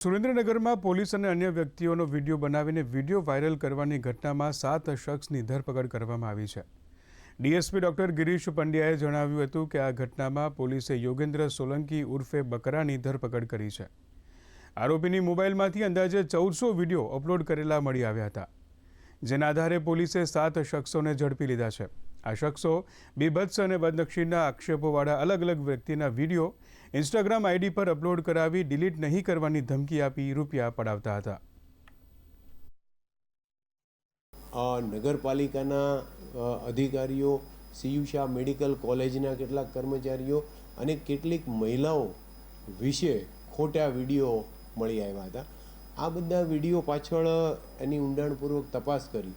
સુરેન્દ્રનગરમાં પોલીસ અને અન્ય વ્યક્તિઓનો વિડીયો બનાવીને વિડીયો વાયરલ કરવાની ઘટનામાં 7 શખ્સની ધરપકડ કરવામાં આવી છે। ડીએસપી ડોક્ટર ગિરીશ પંડ્યાએ જણાવ્યું હતું કે આ ઘટનામાં પોલીસે યોગેન્દ્ર સોલંકી ઉર્ફે બકરાની ધરપકડ કરી છે। આરોપીની મોબાઈલમાંથી અંદાજે 1400 વિડીયો અપલોડ કરેલા મળી આવ્યા હતા, જેના આધારે પોલીસે 7 શખ્સોને ઝડપી લીધા છે। આ શખ્સો બીભત્સ અને બદનક્ષીના આક્ષેપોવાળા અલગ અલગ વ્યક્તિના વિડીયો ઇન્સ્ટાગ્રામ આઈડી પર અપલોડ કરાવી ડિલીટ નહીં કરવાની ધમકી આપી રૂપિયા પડાવતા હતા। નગરપાલિકાના અધિકારીઓ, સીયુ શાહ મેડિકલ કોલેજના કેટલાક કર્મચારીઓ અને કેટલીક મહિલાઓ વિશે ખોટા વિડીયો મળી આવ્યા હતા। આ બધા વિડીયો પાછળ એની ઊંડાણપૂર્વક તપાસ કરી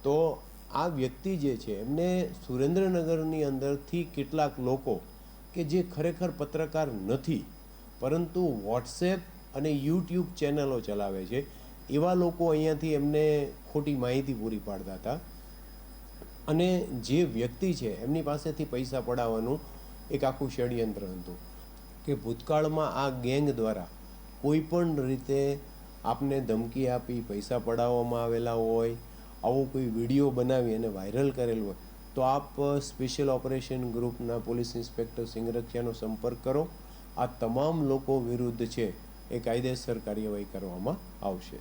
તો આ વ્યક્તિ જે છે એમને સુરેન્દ્રનગરની અંદરથી કેટલાક લોકો કે જે ખરેખર પત્રકાર નથી પરંતુ વોટ્સએપ અને યુટ્યુબ ચેનલો ચલાવે છે, એવા લોકો અહીંયાથી એમને ખોટી માહિતી પૂરી પાડતા હતા અને જે વ્યક્તિ છે એમની પાસેથી પૈસા પડાવવાનું એક આખું ષડયંત્ર હતું કે ભૂતકાળમાં આ ગેંગ દ્વારા કોઈ પણ રીતે આપને ધમકી આપી પૈસા પડાવવામાં આવેલા હોય, આવો કોઈ વિડીયો બનાવી અને વાયરલ કરેલ હોય તો આપ સ્પેશિયલ ઓપરેશન ગ્રુપના પોલીસ ઇન્સ્પેક્ટર સિંગરખિયાનો સંપર્ક કરો। આ તમામ લોકો વિરુદ્ધ છે એ કાયદેસર કાર્યવાહી કરવામાં આવશે।